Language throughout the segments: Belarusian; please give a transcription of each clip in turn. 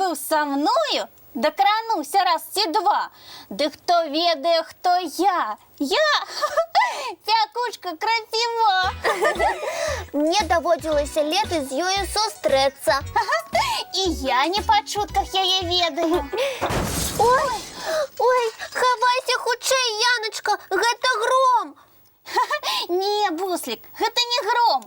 быў са мною, дакрануўся раз ці два. Ды хто ведае, хто я? Я пякучка крапіва. Мне даводзілася летась з ёю сустрэцца. І я не па чутках яе ведаю. Ой, хавайся хутчэй, Яночка, гэта гром. Не, Буслік, гэта не гром.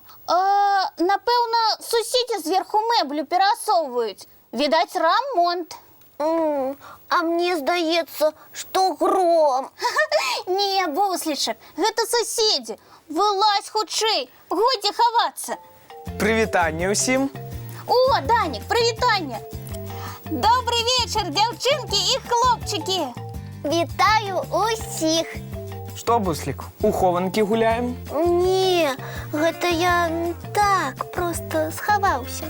Напэўна, суседзі зверху мэблю перасоўваюць. Відаць, рамонт. А мне здаецца, што гром. Не, Буслічак, гэта суседзі. Вылазь хутчэй, годзе хавацца. Прывітанне ўсім. О, Данік, прывітанне. Добры вечар, дзяўчынкі і хлопчыкі. Вітаю усіх. Што, Буслік, у хованкі гуляем? Не, гэта я так проста схаваўся.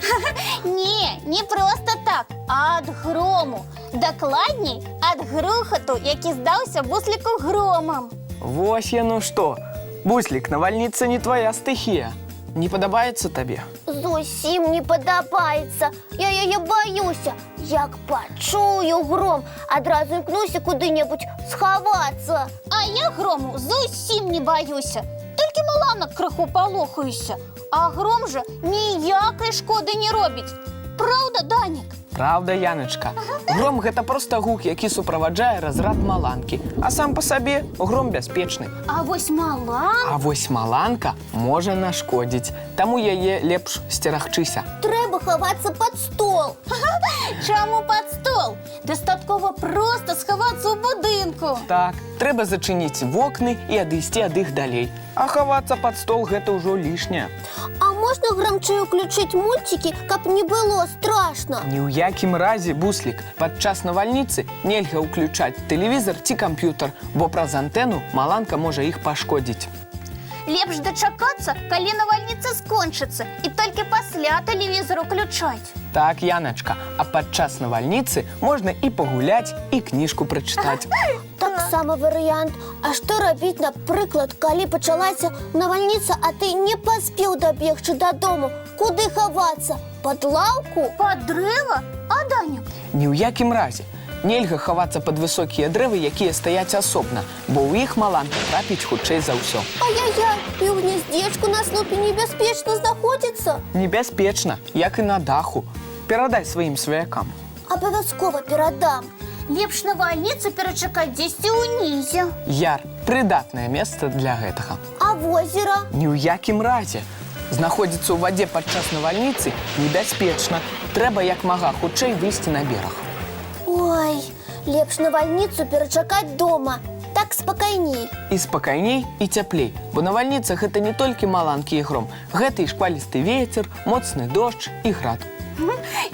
Не проста так, а ад грому. Дакладней, ад грухату, які здаўся Бусліку громам. Вось яно што. Буслік, навальніца не твая стыхія. Не падабаецца табе? Зусім не падабаецца. Я яе баюся. Як пачую гром, адразу імкнуся куды-небудзь схавацца. А я грому зусім не баюся. Толькі маланак крыху палохаюся. А гром жа ніякай шкоды не робіць. Праўда, Данік? Праўда, Яночка. Гром гэта проста гук, які суправаджае разрад маланкі. А сам па сабе гром бяспечны. А вось маланка можа нашкодзіць. Таму яе лепш сцерагчыся. Трэба хавацца пад стол. Чаму пад стол? Дастаткова проста схавацца ў будынку. Так, трэба зачыніць вокны і адысці ад іх далей. А хавацца пад стол гэта ўжо лішняе. А можна грамчэй уключыць мульцікі, каб не было страшна? Ні ў якім разе, Буслік, падчас навальніцы нельга ўключаць тэлевізор ці камп'ютар, бо праз антэну маланка можа іх пашкодзіць. Лепш дачакацца, калі навальніца скончыцца, і толькі пасля тэлевізор уключаць. Так, Яночка, а падчас навальніцы можна і пагуляць, і кніжку прачытаць. Таксама варыянт. А што рабіць, напрыклад, калі пачалася навальніца, а ты не паспеў дабегчы дадому? Куды хавацца? Пад лаўку? Пад дрэва? А, Данік? Ні ў якім разе. Нельга хавацца пад высокія дрэвы, якія стаяць асобна, бо ў іх маланка трапіць хутчэй за ўсё. Ай-яй-яй, і ў гнездзечку на слупе небяспечна знаходзіцца. Небяспечна, як і на даху. Перадай сваім сваякам. Абавязкова перадам. Лепш навальніцу перачакаць дзесьці ўнізе. Яр, прыдатнае месца для гэтага. А возера? Ні ў якім разе. Знаходзіцца ў вадзе падчас навальніцы небяспечна. Трэба як мага хутчэй выйсці на бераг. Ой, лепш навальніцу перачакаць дома. Так спакайней. І спакайней, і цяплей. Бо навальніца гэта не толькі маланкі і гром. Гэта і шквалісты вецер, моцны дождж і град.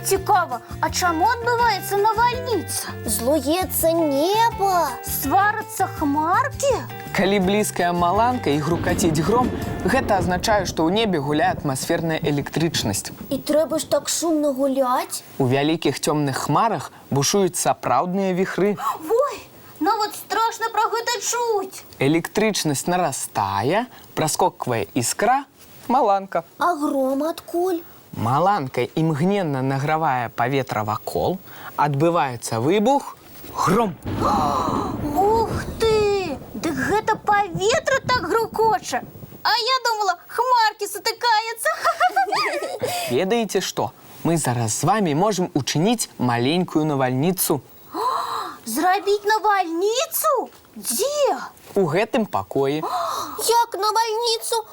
Цікава, а чаму адбываецца навальніца? Злуецца неба. Сварацца хмаркі? Калі блізкая маланка і грукаціць гром, гэта азначае, што ў небе гуляе атмасферная электрычнасць. І трэба ж так шумна гуляць? У вялікіх цёмных хмарах бушуюць сапраўдныя віхры. Ой, нават страшна пра гэта чуць. Электрычнасць нарастае, праскоквае іскра, маланка. А гром адкуль? Маланка імгненна награвае паветра вакол, адбываецца выбух, гром. Ух ты! Дык гэта паветра так грукоча. А я думала, хмаркі сутыкаюцца. Ведаеце што? Мы зараз з вамі можам учыніць маленькую навальніцу. Зрабіць навальніцу? Дзе? У гэтым пакоі. Як навальніцу?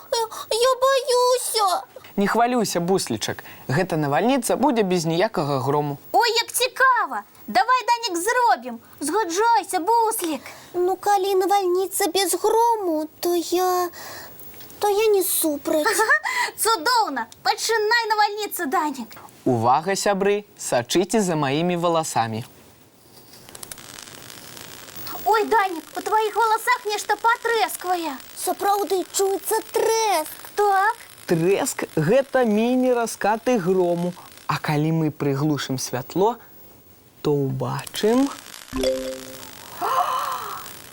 Я баюся. Не хвалюйся, Буслічак. Гэта навальніца будзе без ніякага грому. Ой, як цікава! Давай, Данік, зробім. Згаджайся, Буслік. Ну, калі навальніца без грому, то я не супраць. Цудоўна! Пачынай навальніцу, Данік. Увага, сябры, сачыце за маімі валасамі. Ой, Данік, у тваіх валасах нешта патрэсквае. Сапраўды чуецца трэск. Так? Трэск – гэта міні-раскаты грому. А калі мы прыглушым святло, то ўбачым...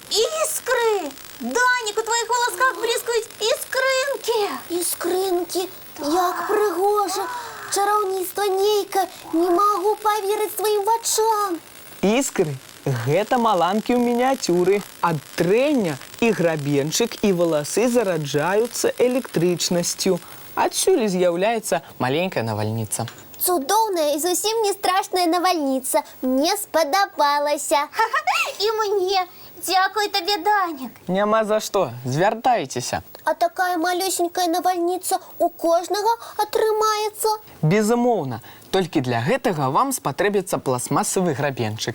Іскры! Данік, у твоїх волосках блискують іскринки! Іскринки, як пригожа! чараўніцтва нейкае. Не магу паверыць сваім вачам. Іскры – гэта маланкі ў мініяцюры. Ад трэння і грабенчык, і валасы зараджаюцца электрычнасцю. Адсюль з'яўляецца маленькая навальніца. Цудоўная і зусім не страшная навальніца. Мне спадабалася. І мне. Дзякуй табе, Данік. Няма за што, звяртайцеся. А такая малюсенькая навальніца у кожнага атрымаецца? Безумоўна, толькі для гэтага вам спатрэбіцца пластмасавы грабенчык.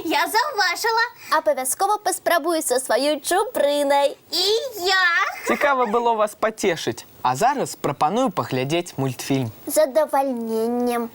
Я заўважыла. Абавязкова паспрабую са сваёй чупрынай. І я. Цікава было вас пацешыць. А зараз прапаную паглядзець мультфільм. З задавальненнем.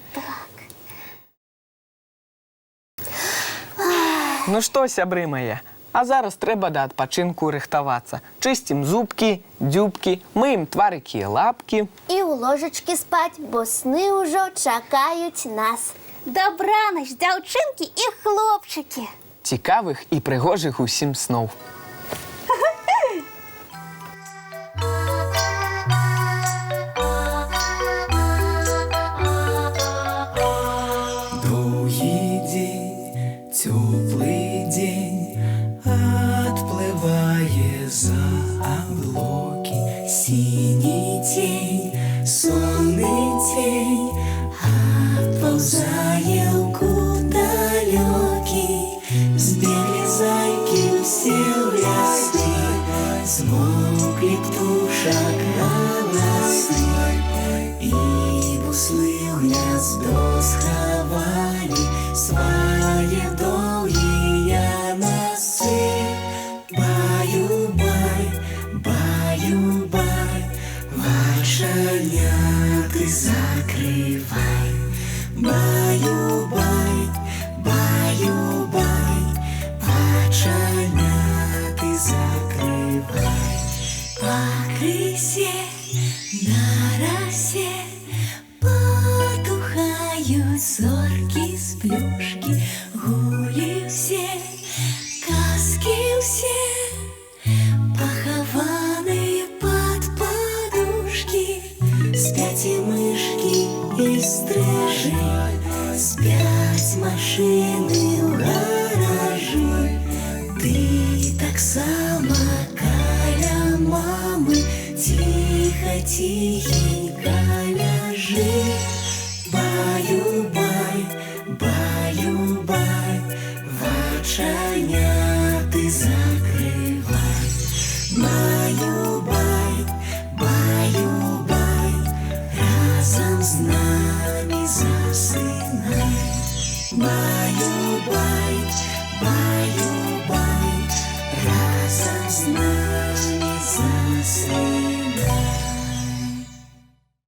Ну што, сябры мае, а зараз трэба да адпачынку рыхтавацца. Чысцім зубкі, дзюбкі, мыем тварыкі і лапкі. І ў ложачкі спаць, бо сны ўжо чакаюць нас. Дабранач, дзяўчынкі і хлопчыкі. Цікавых і прыгожых усім сноў. Доўгі дзень, цёплы дзень, адплывае за аблокі. Сіні цень, сонны цень, адпаўзае ў кут далёкі. Збеглі зайкі ўсе ў лясы, змоўклі птушак галасы, і буслы ў гняздо схавалі свае доўгія носы. Баю-бай, баю-бай, вачаняты закрывай. Баю-бай, баю-бай, вачаняты закрывай. Пакрысе, на расе потухаюць зоркі з плюшкі. Гулі ўсе, казкі ўсе, пахаваныя пад падушкі. Спяць і мышкі, і стрыжы, спяць машыны ў гаражы. Ты таксама каля мамы ціха-ціхенька ляжы. Баю-бай, баю-бай, вачаня